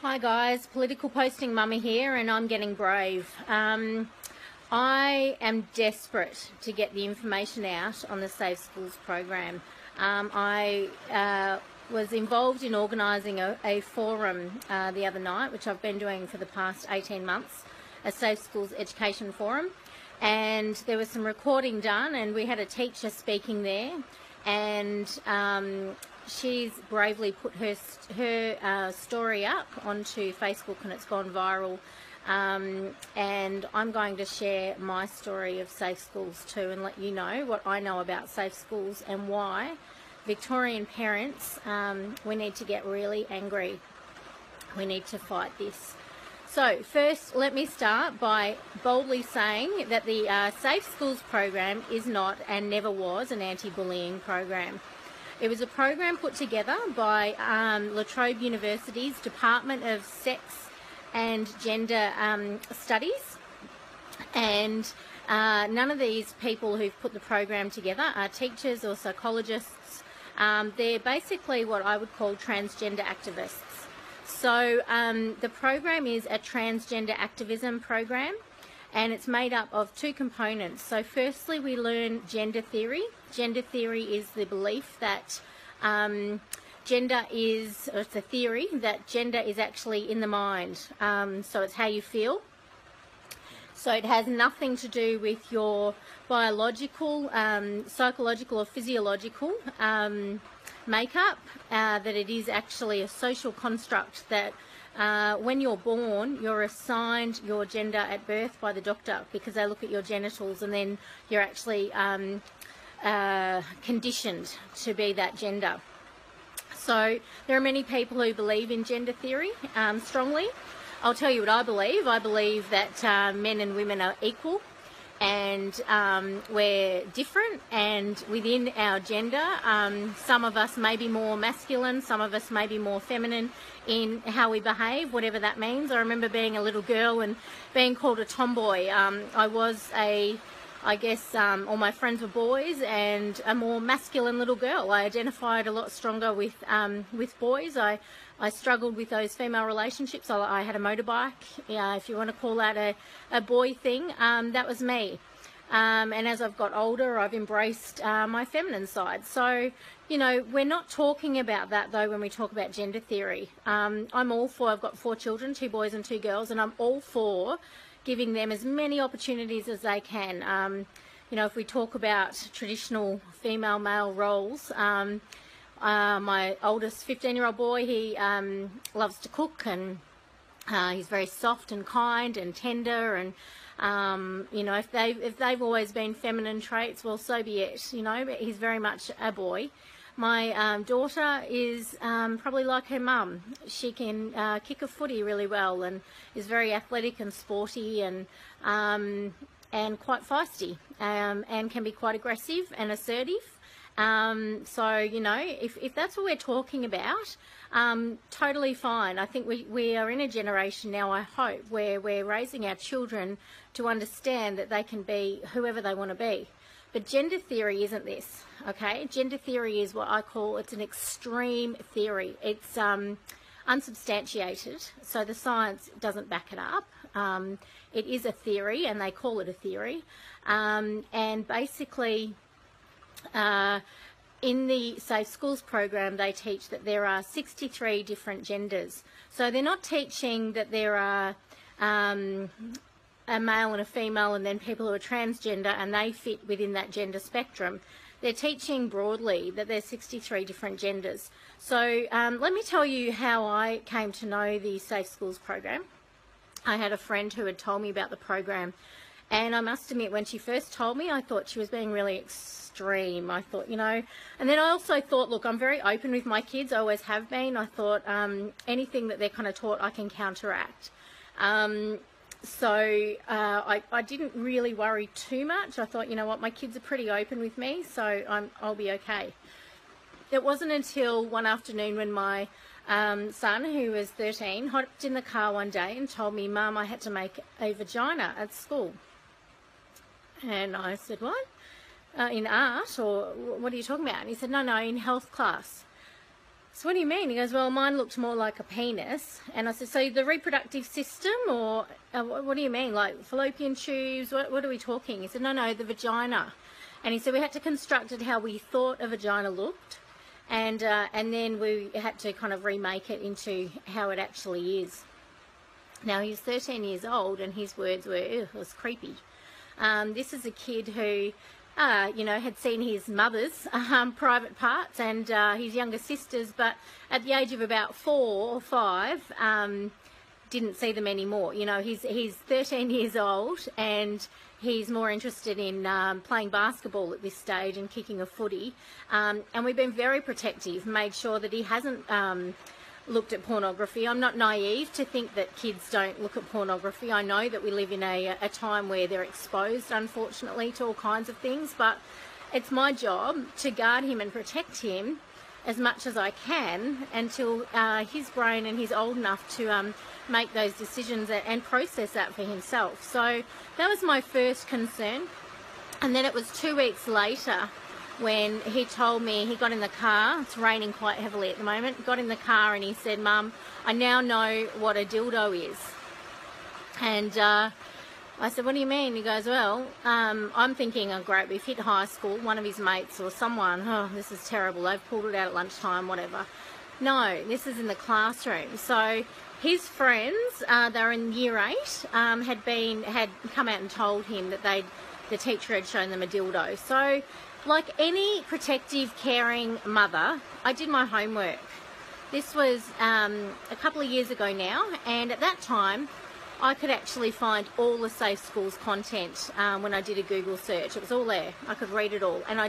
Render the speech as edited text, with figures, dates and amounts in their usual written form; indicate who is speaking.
Speaker 1: Hi guys, Political Posting Mummy here, and I'm getting brave. I am desperate to get the information out on the Safe Schools program. I was involved in organising a forum the other night, which I've been doing for the past 18 months, a Safe Schools Education Forum, and there was some recording done, and we had a teacher speaking there, and she's bravely put her story up onto Facebook, and it's gone viral. And I'm going to share my story of Safe Schools too, and let you know what I know about Safe Schools and why Victorian parents, we need to get really angry. We need to fight this. So first, let me start by boldly saying that the Safe Schools program is not and never was an anti-bullying program. It was a program put together by La Trobe University's Department of Sex and Gender Studies, and none of these people who've put the program together are teachers or psychologists. They're basically what I would call transgender activists. So the program is a transgender activism program, and it's made up of two components. So firstly, we learn gender theory. Gender theory is the belief that it's a theory that gender is actually in the mind. So it's how you feel. So it has nothing to do with your biological, psychological or physiological makeup, that it is actually a social construct that when you're born, you're assigned your gender at birth by the doctor, because they look at your genitals, and then you're actually conditioned to be that gender. So there are many people who believe in gender theory strongly. I'll tell you what I believe. I believe that men and women are equal, and we're different, and within our gender, some of us may be more masculine, some of us may be more feminine in how we behave, whatever that means. I remember being a little girl and being called a tomboy. I was I guess all my friends were boys, and a more masculine little girl. I identified a lot stronger with boys. I struggled with those female relationships. I had a motorbike, if you want to call that a boy thing. That was me. And as I've got older, I've embraced my feminine side. So, you know, we're not talking about that, though, when we talk about gender theory. I'm all for, I've got 4 children, 2 boys and 2 girls, and I'm all for giving them as many opportunities as they can. You know, if we talk about traditional female-male roles, my oldest 15-year-old boy, he loves to cook, and he's very soft and kind and tender, and you know, if they've always been feminine traits, well, so be it. You know, but he's very much a boy. My daughter is probably like her mum. She can kick a footy really well, and is very athletic and sporty, and quite feisty, and can be quite aggressive and assertive. So, you know, if that's what we're talking about, totally fine. I think we are in a generation now, I hope, where we're raising our children to understand that they can be whoever they want to be. But gender theory isn't this, okay? Gender theory is what I call, it's an extreme theory. It's unsubstantiated, so the science doesn't back it up. It is a theory, and they call it a theory. And basically, in the Safe Schools program, they teach that there are 63 different genders. So they're not teaching that there are a male and a female, and then people who are transgender and they fit within that gender spectrum. They're teaching broadly that there's 63 different genders. So let me tell you how I came to know the Safe Schools program. I had a friend who had told me about the program, and I must admit, when she first told me, I thought she was being really extreme. I thought, you know, and then I also thought, look, I'm very open with my kids. I always have been. I thought anything that they're kind of taught, I can counteract. So I didn't really worry too much. I thought, you know what, my kids are pretty open with me, so I'll be okay. It wasn't until one afternoon when my son, who was 13, hopped in the car one day and told me, Mum, I had to make a vagina at school. And I said, what? In art, or what are you talking about? And he said, no, in health class. So what do you mean? He goes, well, mine looked more like a penis. And I said, so the reproductive system, or what do you mean? Like fallopian tubes? What are we talking? He said, no, the vagina. And he said we had to construct it how we thought a vagina looked. And then we had to kind of remake it into how it actually is. Now, he's 13 years old, and his words were, it was creepy. This is a kid who, had seen his mother's private parts and his younger sister's, but at the age of about 4 or 5, didn't see them anymore. He's 13 years old, and he's more interested in playing basketball at this stage and kicking a footy. And we've been very protective, made sure that he hasn't looked at pornography. I'm not naive to think that kids don't look at pornography. I know that we live in a time where they're exposed, unfortunately, to all kinds of things, but it's my job to guard him and protect him as much as I can until his brain and he's old enough to make those decisions and process that for himself. So that was my first concern. And then it was 2 weeks later when he told me, he got in the car, it's raining quite heavily at the moment, got in the car and he said, Mum, I now know what a dildo is. And I said, what do you mean? He goes, well, I'm thinking, oh great, we've hit high school, one of his mates or someone, oh, this is terrible, they've pulled it out at lunchtime, whatever. No, this is in the classroom. So his friends, they were in year 8, had come out and told him that the teacher had shown them a dildo. So like any protective, caring mother, I did my homework. This was a couple of years ago now, and at that time I could actually find all the Safe Schools content when I did a Google search. It was all there. I could read it all, and I